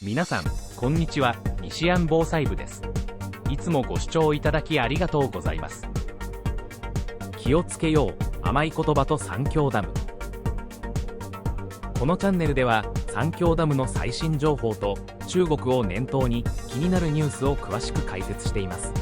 皆さん、こんにちは。西安防災部です。いつもご視聴いただきありがとうございます。気をつけよう、甘い言葉と三峡ダム。このチャンネルでは、三峡ダムの最新情報と中国を念頭に気になるニュースを詳しく解説しています。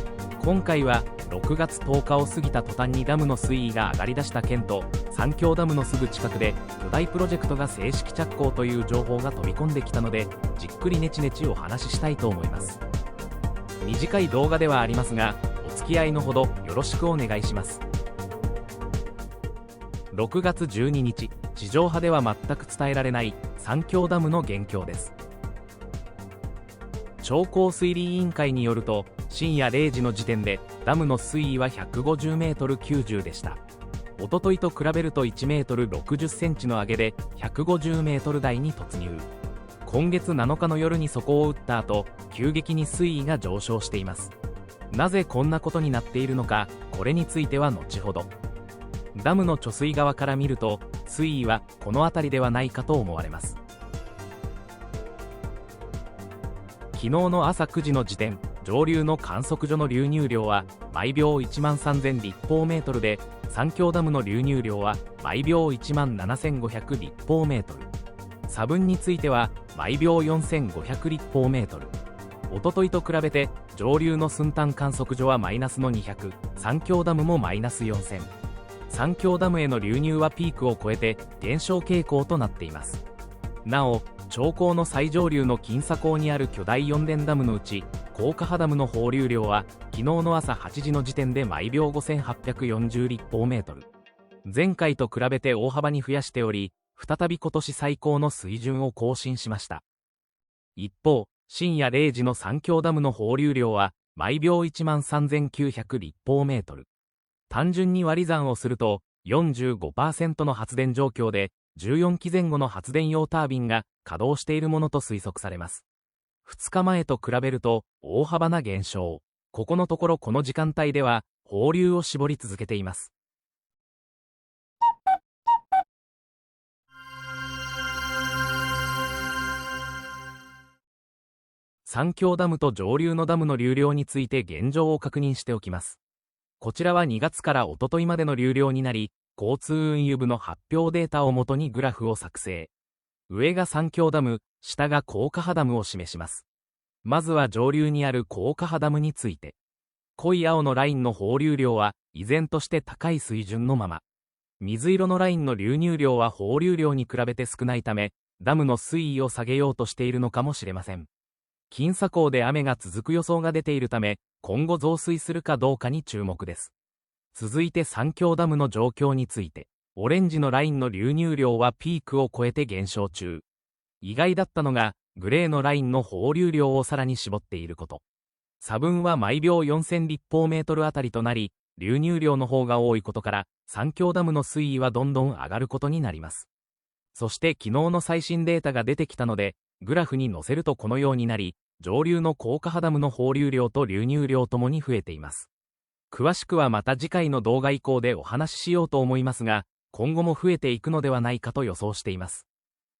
今回は、6月10日を過ぎた途端にダムの水位が上がりだした件と、三峡ダムのすぐ近くで巨大プロジェクトが正式着工という情報が飛び込んできたので、じっくりネチネチお話ししたいと思います。短い動画ではありますが、お付き合いのほどよろしくお願いします。6月12日、地上波では全く伝えられない三峡ダムの現況です。長江水利委員会によると、深夜0時の時点でダムの水位は150メートル90でした。おとといと比べると1メートル60センチの上げで150メートル台に突入。今月7日の夜に底を打った後、急激に水位が上昇しています。なぜこんなことになっているのか、これについては後ほど。ダムの貯水側から見ると、水位はこの辺りではないかと思われます。昨日の朝9時の時点、上流の観測所の流入量は毎秒1万3000立方メートルで、三峡ダムの流入量は毎秒1万7500立方メートル。差分については毎秒4500立方メートル。おとといと比べて上流の寸丹観測所はマイナスの200、三峡ダムもマイナス4000。三峡ダムへの流入はピークを超えて減少傾向となっています。なお、長江の最上流の金沙江にある巨大4電ダムのうち、高架波ダムの放流量は昨日の朝8時の時点で毎秒5840立方メートル。前回と比べて大幅に増やしており、再び今年最高の水準を更新しました。一方、深夜0時の三峡ダムの放流量は毎秒1万3900立方メートル。単純に割り算をすると 45% の発電状況で14基前後の発電用タービンが稼働しているものと推測されます。2日前と比べると大幅な減少。ここのところこの時間帯では放流を絞り続けています。三峡ダムと上流のダムの流量について現状を確認しておきます。こちらは2月からおとといまでの流量になり、交通運輸部の発表データをもとにグラフを作成。上が三峡ダム、下が高架波ダムを示します。まずは上流にある高架波ダムについて。濃い青のラインの放流量は依然として高い水準のまま。水色のラインの流入量は放流量に比べて少ないため、ダムの水位を下げようとしているのかもしれません。金沙江で雨が続く予想が出ているため、今後増水するかどうかに注目です。続いて三峡ダムの状況について、オレンジのラインの流入量はピークを超えて減少中。意外だったのが、グレーのラインの放流量をさらに絞っていること。差分は毎秒4000立方メートルあたりとなり、流入量の方が多いことから、三峡ダムの水位はどんどん上がることになります。そして昨日の最新データが出てきたので、グラフに載せるとこのようになり、上流の高架波ダムの放流量と流入量ともに増えています。詳しくはまた次回の動画以降でお話ししようと思いますが、今後も増えていくのではないかと予想しています。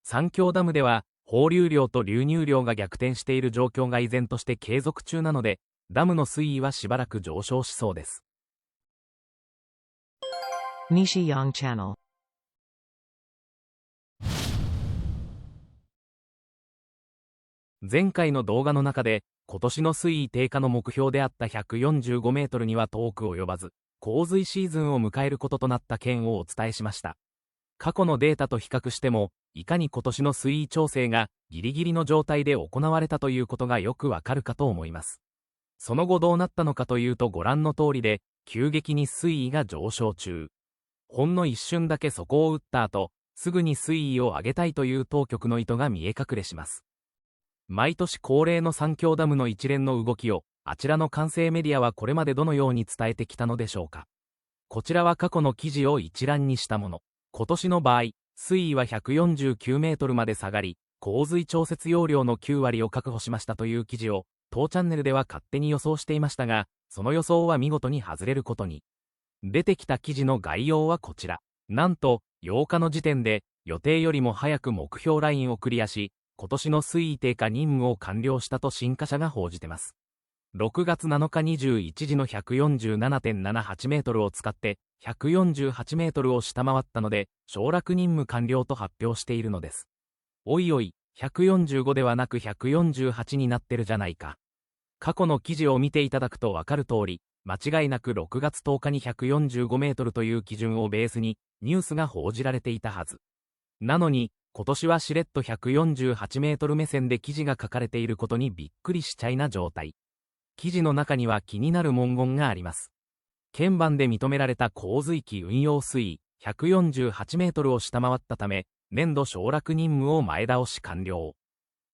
三峡ダムでは、放流量と流入量が逆転している状況が依然として継続中なので、ダムの水位はしばらく上昇しそうです。Nishi Yang Channel。前回の動画の中で、今年の水位低下の目標であった145メートルには遠く及ばず、洪水シーズンを迎えることとなった件をお伝えしました。過去のデータと比較しても、いかに今年の水位調整がギリギリの状態で行われたということがよくわかるかと思います。その後どうなったのかというとご覧の通りで、急激に水位が上昇中。ほんの一瞬だけ底を打った後、すぐに水位を上げたいという当局の意図が見え隠れします。毎年恒例の三峡ダムの一連の動きを、あちらの官製メディアはこれまでどのように伝えてきたのでしょうか。こちらは過去の記事を一覧にしたもの。今年の場合、水位は149メートルまで下がり、洪水調節容量の9割を確保しましたという記事を、当チャンネルでは勝手に予想していましたが、その予想は見事に外れることに。出てきた記事の概要はこちら。なんと、8日の時点で、予定よりも早く目標ラインをクリアし、今年の水位低下任務を完了したと新華社が報じてます。6月7日21時の 147.78 メートルを使って148メートルを下回ったので、掌落任務完了と発表しているのです。おいおい、145ではなく148になってるじゃないか。過去の記事を見ていただくとわかる通り、間違いなく6月10日に145メートルという基準をベースにニュースが報じられていたはず。なのに、今年はしれっと148メートル目線で記事が書かれていることにびっくりしちゃいな状態。記事の中には気になる文言があります。県版で認められた洪水期運用水位148メートルを下回ったため、年度掌落任務を前倒し完了。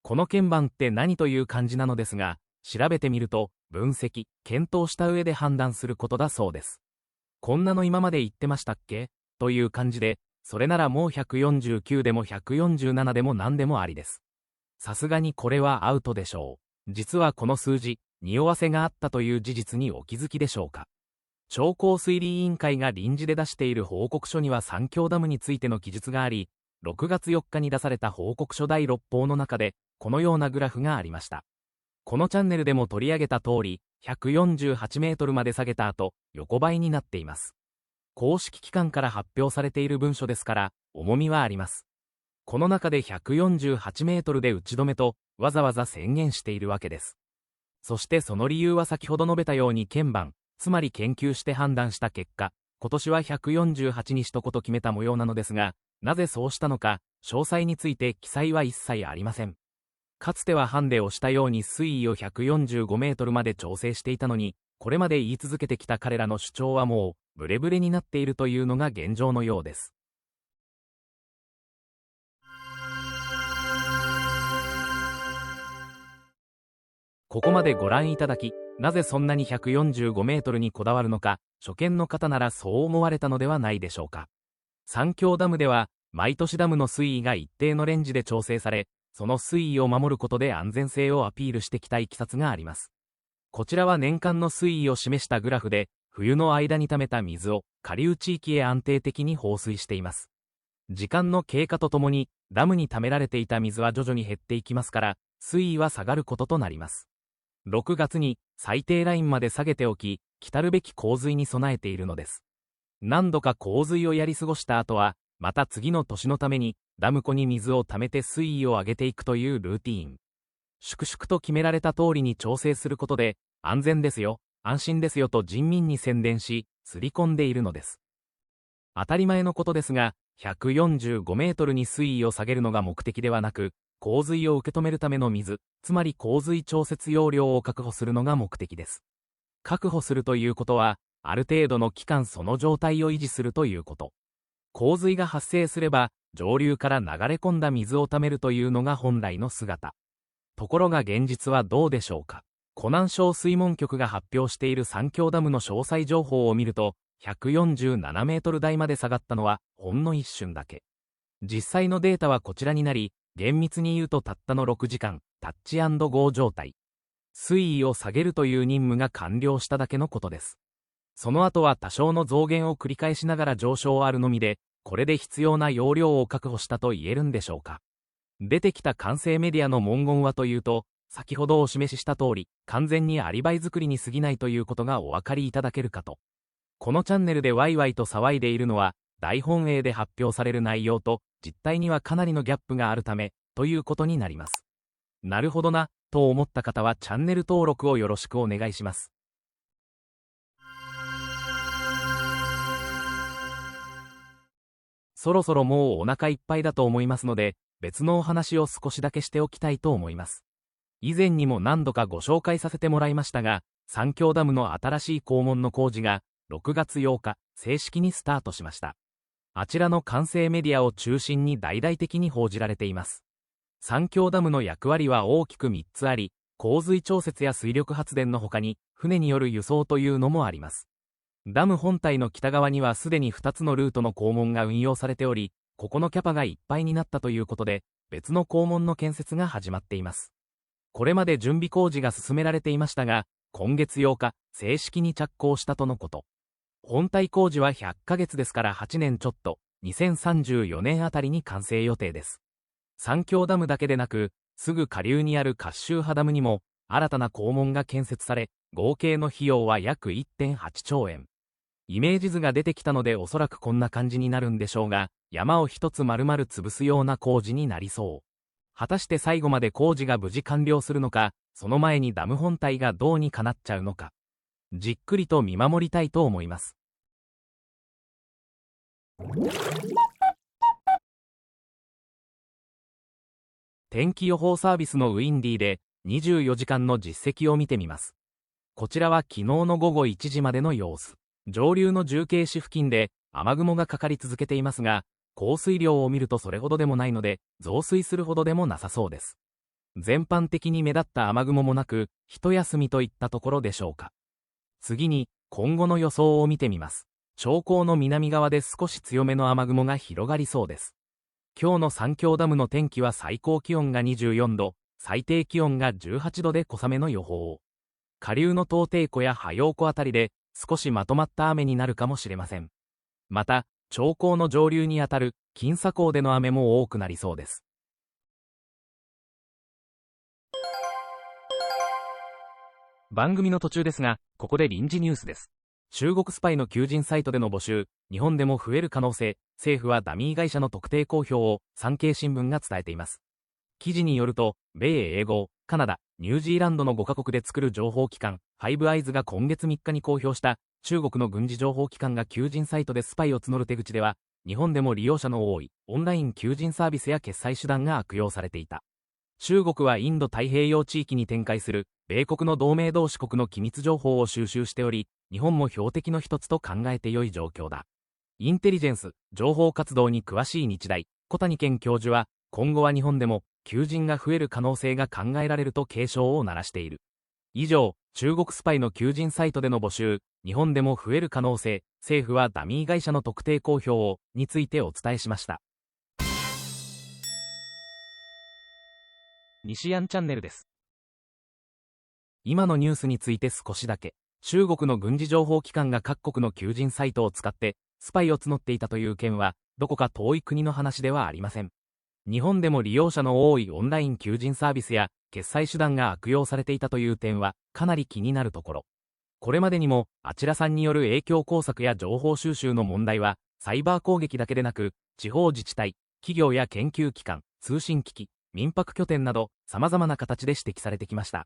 この県版って何という漢字なのですが、調べてみると、分析、検討した上で判断することだそうです。こんなの今まで言ってましたっけという感じで、それならもう149でも147でも何でもありです。さすがにこれはアウトでしょう。実はこの数字、匂わせがあったという事実にお気づきでしょうか。超高水利委員会が臨時で出している報告書には三峡ダムについての記述があり、6月4日に出された報告書第6報の中で、このようなグラフがありました。このチャンネルでも取り上げた通り、148メートルまで下げた後、横ばいになっています。公式機関から発表されている文書ですから、重みはあります。この中で148メートルで打ち止めと、わざわざ宣言しているわけです。そしてその理由は先ほど述べたように県版、つまり研究して判断した結果、今年は148に一言決めた模様なのですが、なぜそうしたのか、詳細について記載は一切ありません。かつてはハンデをしたように水位を145メートルまで調整していたのに、これまで言い続けてきた彼らの主張はもう、ブレブレになっているというのが現状のようです。ここまでご覧いただき、なぜそんなに145メートルにこだわるのか、初見の方ならそう思われたのではないでしょうか。三峡ダムでは、毎年ダムの水位が一定のレンジで調整され、その水位を守ることで安全性をアピールしてきたいきさつがあります。こちらは年間の水位を示したグラフで、冬の間に溜めた水を下流地域へ安定的に放水しています。時間の経過とともに、ダムに溜められていた水は徐々に減っていきますから、水位は下がることとなります。6月に最低ラインまで下げておき、来るべき洪水に備えているのです。何度か洪水をやり過ごした後は、また次の年のために、ダム湖に水を溜めて水位を上げていくというルーティーン。粛々と決められた通りに調整することで、安全ですよ、安心ですよと人民に宣伝し、刷り込んでいるのです。当たり前のことですが、145メートルに水位を下げるのが目的ではなく、洪水を受け止めるための水、つまり洪水調節容量を確保するのが目的です。確保するということは、ある程度の期間その状態を維持するということ。洪水が発生すれば、上流から流れ込んだ水を溜めるというのが本来の姿。ところが現実はどうでしょうか。湖南省水門局が発表している三峡ダムの詳細情報を見ると、147メートル台まで下がったのはほんの一瞬だけ。実際のデータはこちらになり、厳密に言うとたったの6時間、タッチ&ゴー状態。水位を下げるという任務が完了しただけのことです。その後は多少の増減を繰り返しながら上昇あるのみで、これで必要な容量を確保したと言えるんでしょうか。出てきた官製メディアの文言はというと、先ほどお示しした通り、完全にアリバイ作りに過ぎないということがお分かりいただけるかと。このチャンネルでワイワイと騒いでいるのは、大本営で発表される内容と実態にはかなりのギャップがあるため、ということになります。なるほどな、と思った方はチャンネル登録をよろしくお願いします。そろそろもうお腹いっぱいだと思いますので、別のお話を少しだけしておきたいと思います。以前にも何度かご紹介させてもらいましたが、三峡ダムの新しい肛門の工事が、6月8日、正式にスタートしました。あちらの官製メディアを中心に大々的に報じられています。三峡ダムの役割は大きく3つあり、洪水調節や水力発電の他に、船による輸送というのもあります。ダム本体の北側にはすでに2つのルートの肛門が運用されており、ここのキャパがいっぱいになったということで、別の肛門の建設が始まっています。これまで準備工事が進められていましたが、今月8日、正式に着工したとのこと。本体工事は100ヶ月ですから8年ちょっと、2034年あたりに完成予定です。三峡ダムだけでなく、すぐ下流にあるカッシューハダムにも、新たな肛門が建設され、合計の費用は約 1.8 兆円。イメージ図が出てきたのでおそらくこんな感じになるんでしょうが、山を一つ丸々潰すような工事になりそう。果たして最後まで工事が無事完了するのか、その前にダム本体がどうにかなっちゃうのか。じっくりと見守りたいと思います。天気予報サービスのウィンディで24時間の実績を見てみます。こちらは昨日の午後1時までの様子。上流の重慶市付近で雨雲がかかり続けていますが、降水量を見るとそれほどでもないので、増水するほどでもなさそうです。全般的に目立った雨雲もなく、一休みといったところでしょうか。次に、今後の予想を見てみます。長江の南側で少し強めの雨雲が広がりそうです。今日の三峡ダムの天気は最高気温が24度、最低気温が18度で小雨の予報。下流の東堤湖や波陽湖あたりで少しまとまった雨になるかもしれません。また、長江の上流にあたる金沙江での雨も多くなりそうです。番組の途中ですが、ここで臨時ニュースです。中国スパイの求人サイトでの募集、日本でも増える可能性、政府はダミー会社の特定公表を産経新聞が伝えています。記事によると、米英豪、カナダ、ニュージーランドの5カ国で作る情報機関、ファイブアイズが今月3日に公表した中国の軍事情報機関が求人サイトでスパイを募る手口では、日本でも利用者の多いオンライン求人サービスや決済手段が悪用されていた。中国はインド太平洋地域に展開する米国の同盟同士国の機密情報を収集しており、日本も標的の一つと考えて良い状況だ。インテリジェンス、情報活動に詳しい日大、小谷健教授は、今後は日本でも求人が増える可能性が考えられると警鐘を鳴らしている。以上、中国スパイの求人サイトでの募集、日本でも増える可能性、政府はダミー会社の特定公表を、についてお伝えしました。西安チャンネルです。今のニュースについて少しだけ。中国の軍事情報機関が各国の求人サイトを使ってスパイを募っていたという件はどこか遠い国の話ではありません。日本でも利用者の多いオンライン求人サービスや決済手段が悪用されていたという点はかなり気になるところ。これまでにもあちらさんによる影響工作や情報収集の問題はサイバー攻撃だけでなく地方自治体、企業や研究機関、通信機器、民泊拠点など様々な形で指摘されてきました。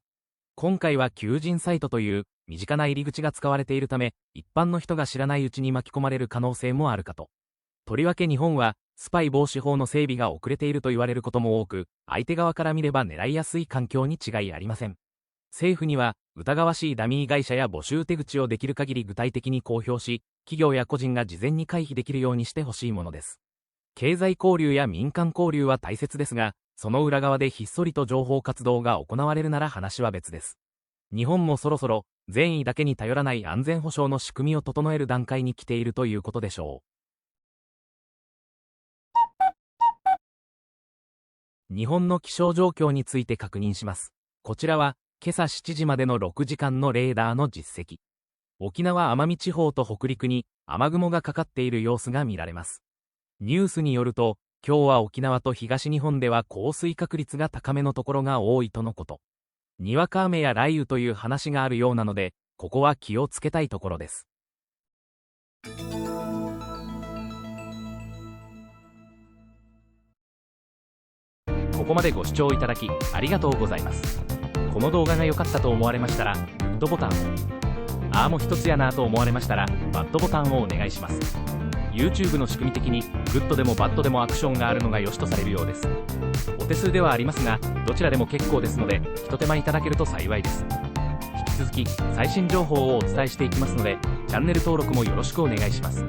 今回は求人サイトという身近な入り口が使われているため、一般の人が知らないうちに巻き込まれる可能性もあるかと。とりわけ日本は、スパイ防止法の整備が遅れていると言われることも多く、相手側から見れば狙いやすい環境に違いありません。政府には、疑わしいダミー会社や募集手口をできる限り具体的に公表し、企業や個人が事前に回避できるようにしてほしいものです。経済交流や民間交流は大切ですが、その裏側でひっそりと情報活動が行われるなら話は別です。日本もそろそろ善意だけに頼らない安全保障の仕組みを整える段階に来ているということでしょう。日本の気象状況について確認します。こちらは今朝7時までの6時間のレーダーの実績。沖縄奄美地方と北陸に雨雲がかかっている様子が見られます。ニュースによると、今日は沖縄と東日本では降水確率が高めのところが多いとのこと。にわか雨や雷雨という話があるようなので、ここは気をつけたいところです。ここまでご視聴いただきありがとうございます。この動画が良かったと思われましたら、グッドボタンを。もう一つやなと思われましたら、バッドボタンをお願いします。YouTube の仕組み的にグッドでもバッドでもアクションがあるのが良しとされるようです。お手数ではありますが、どちらでも結構ですので、一手間いただけると幸いです。引き続き最新情報をお伝えしていきますので、チャンネル登録もよろしくお願いします。